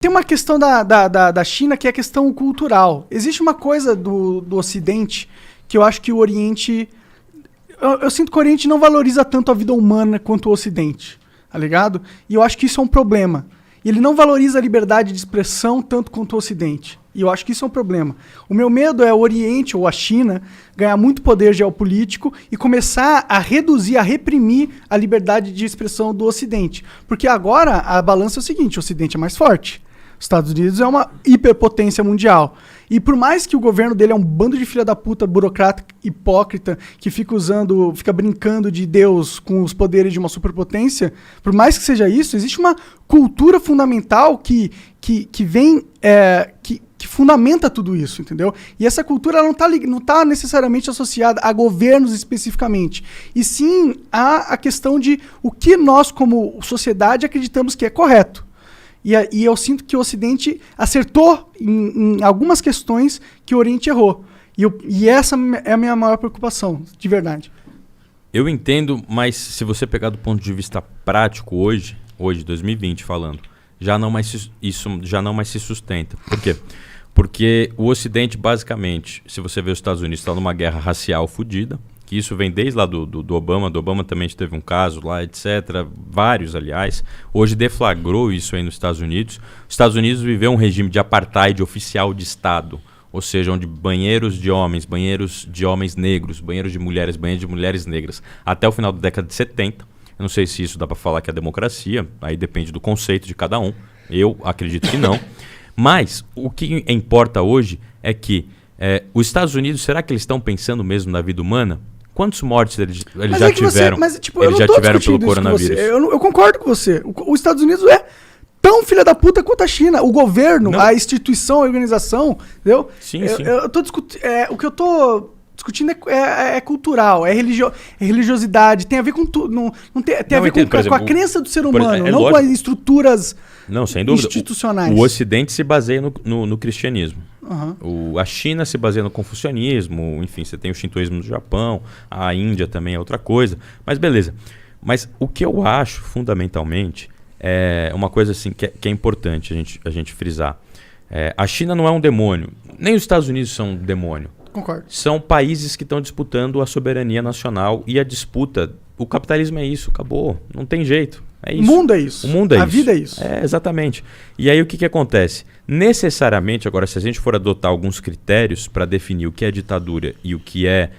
tem uma questão da China que é a questão cultural. Existe uma coisa do Ocidente que eu acho que o Oriente... Eu sinto que o Oriente não valoriza tanto a vida humana quanto o Ocidente, tá ligado? E eu acho que isso é um problema. E ele não valoriza a liberdade de expressão tanto quanto o Ocidente. E eu acho que isso é um problema. O meu medo é o Oriente ou a China ganhar muito poder geopolítico e começar a reduzir, a reprimir a liberdade de expressão do Ocidente. Porque agora a balança é o seguinte, o Ocidente é mais forte. Os Estados Unidos é uma hiperpotência mundial. E por mais que o governo dele é um bando de filha da puta, burocrata, hipócrita, que fica brincando de Deus com os poderes de uma superpotência, por mais que seja isso, existe uma cultura fundamental que fundamenta tudo isso, entendeu? E essa cultura ela não tá necessariamente associada a governos especificamente, e sim a questão de o que nós, como sociedade, acreditamos que é correto. E eu sinto que o Ocidente acertou em algumas questões que o Oriente errou. E essa é a minha maior preocupação, de verdade. Eu entendo, mas se você pegar do ponto de vista prático hoje 2020 falando, isso já não mais se sustenta. Por quê? Porque o Ocidente, basicamente, se você vê os Estados Unidos, está numa guerra racial fodida, que isso vem desde lá do Obama. Do Obama também teve um caso lá, etc. Vários, aliás. Hoje deflagrou isso aí nos Estados Unidos. Os Estados Unidos viveu um regime de apartheid oficial de Estado. Ou seja, onde banheiros de homens negros, banheiros de mulheres negras. Até o final da década de 70. Eu não sei se isso dá para falar que é democracia. Aí depende do conceito de cada um. Eu acredito que não. Mas o que importa hoje é que os Estados Unidos, será que eles estão pensando mesmo na vida humana? Quantos mortes eles já tiveram? Eles já tiveram pelo coronavírus? Eu concordo com você. Os Estados Unidos é tão filha da puta quanto a China. O governo, a instituição, a organização, entendeu? Sim. Eu tô discutindo. O que eu tô discutindo é cultural, é religiosidade, tem a ver com tudo. Tem a ver com a crença do ser humano, não com as estruturas institucionais. O Ocidente se baseia no cristianismo. A China se baseia no confucionismo, enfim, você tem o shintoísmo no Japão, a Índia também é outra coisa, mas beleza. Mas o que eu acho, fundamentalmente, é uma coisa assim que é importante a gente frisar. A China não é um demônio, nem os Estados Unidos são um demônio. Concordo. São países que estão disputando a soberania nacional e a disputa. O capitalismo é isso, acabou, não tem jeito. É isso. O mundo é isso. O mundo é a isso. vida é isso. Exatamente. E aí o que acontece? Necessariamente, agora, se a gente for adotar alguns critérios para definir o que é ditadura e o que é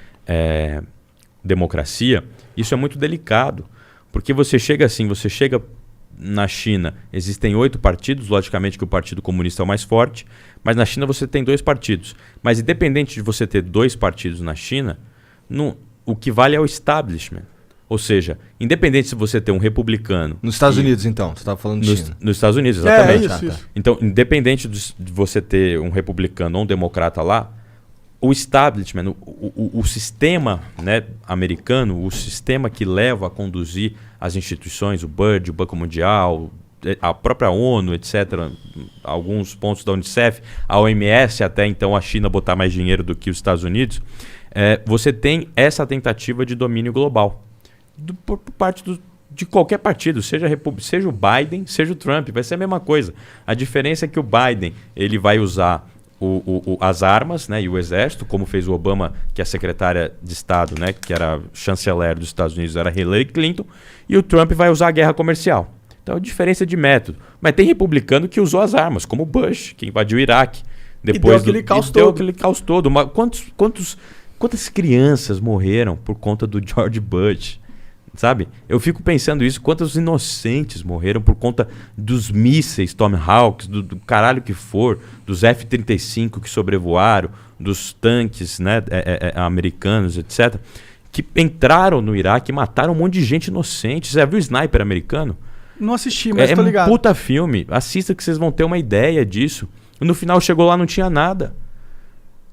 democracia, isso é muito delicado. Porque você chega na China, existem 8 partidos, logicamente que o Partido Comunista é o mais forte, mas na China você tem 2 partidos. Mas independente de você ter 2 partidos na China, o que vale é o establishment. Ou seja, independente se você ter um republicano... Nos Estados Unidos, então? Você estava falando de China. Nos Estados Unidos, exatamente. Isso. Então, independente de você ter um republicano ou um democrata lá, o establishment, o sistema, né, americano, o sistema que leva a conduzir as instituições, o BIRD, o Banco Mundial, a própria ONU, etc., alguns pontos da Unicef, a OMS, até então a China botar mais dinheiro do que os Estados Unidos, você tem essa tentativa de domínio global. Por parte de qualquer partido, seja o Biden, seja o Trump, vai ser a mesma coisa. A diferença é que o Biden ele vai usar as armas, né, e o exército, como fez o Obama, que a secretária de Estado, né, que era chanceler dos Estados Unidos, era Hillary Clinton, e o Trump vai usar a guerra comercial. Então, diferença de método. Mas tem republicano que usou as armas, como o Bush, que invadiu o Iraque. Depois deu aquele caos todo. Quantas crianças morreram por conta do George Bush? Sabe? Eu fico pensando isso, quantos inocentes morreram por conta dos mísseis Tomahawks, do caralho que for, dos F-35 que sobrevoaram, dos tanques, né, americanos, etc., que entraram no Iraque e mataram um monte de gente inocente. Você já viu o Sniper americano? Não assisti, mas tô ligado. É um puta filme. Assista que vocês vão ter uma ideia disso. No final chegou lá, não tinha nada.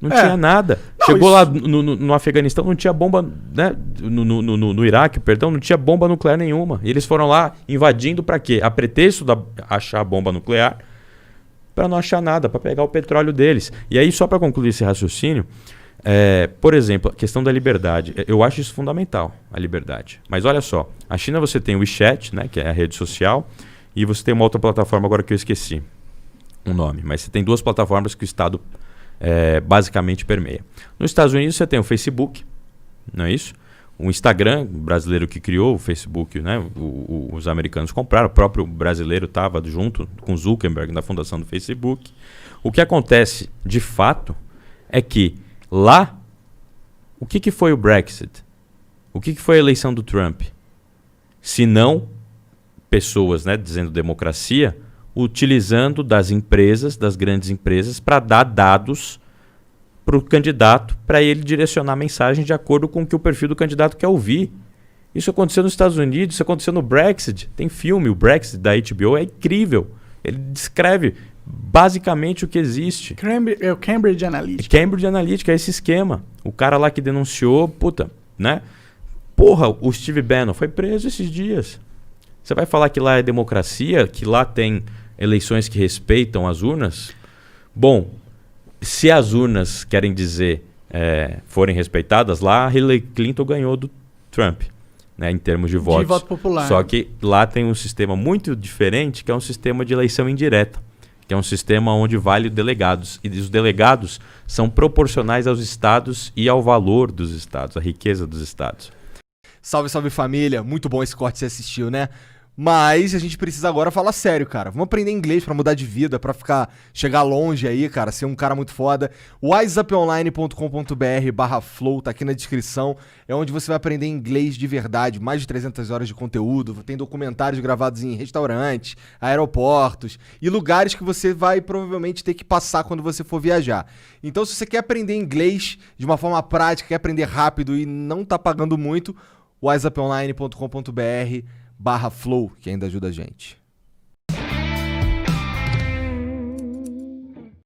Não tinha nada. Chegou lá no Afeganistão, não tinha bomba, né? No Iraque, perdão, não tinha bomba nuclear nenhuma. E eles foram lá invadindo para quê? A pretexto de achar bomba nuclear, para não achar nada, para pegar o petróleo deles. E aí, só para concluir esse raciocínio, por exemplo, a questão da liberdade. Eu acho isso fundamental, a liberdade. Mas olha só, a China você tem o WeChat, né, que é a rede social, e você tem uma outra plataforma agora que eu esqueci. um nome, mas você tem duas plataformas que o Estado basicamente permeia. Nos Estados Unidos você tem o Facebook, não é isso? O Instagram, o brasileiro que criou o Facebook, né? Os americanos compraram, o próprio brasileiro estava junto com Zuckerberg na fundação do Facebook. O que acontece, de fato, é que lá, o que foi o Brexit? O que foi a eleição do Trump? Se não pessoas, né, dizendo democracia, utilizando das empresas, das grandes empresas, para dar dados para o candidato, para ele direcionar a mensagem de acordo com o que o perfil do candidato quer ouvir. Isso aconteceu nos Estados Unidos, isso aconteceu no Brexit. Tem filme, o Brexit da HBO, é incrível. Ele descreve basicamente o que existe. É o Cambridge Analytica. Cambridge Analytica é esse esquema. O cara lá que denunciou, né? Porra, o Steve Bannon foi preso esses dias. Você vai falar que lá é democracia, que lá tem eleições que respeitam as urnas? Bom, se as urnas querem dizer forem respeitadas, lá a Hillary Clinton ganhou do Trump, né, em termos de votos. De voto popular. Só que lá tem um sistema muito diferente, que é um sistema de eleição indireta, que é um sistema onde vale delegados. E os delegados são proporcionais aos estados e ao valor dos estados, à riqueza dos estados. Salve, salve família. Muito bom esse corte que você assistiu, né? Mas a gente precisa agora falar sério, cara. Vamos aprender inglês pra mudar de vida, pra chegar longe aí, cara, ser um cara muito foda. wiseuponline.com.br/flow, tá aqui na descrição. É onde você vai aprender inglês de verdade, mais de 300 horas de conteúdo. Tem documentários gravados em restaurantes, aeroportos e lugares que você vai provavelmente ter que passar quando você for viajar. Então, se você quer aprender inglês de uma forma prática, quer aprender rápido e não tá pagando muito, wiseuponline.com.br/flow, que ainda ajuda a gente.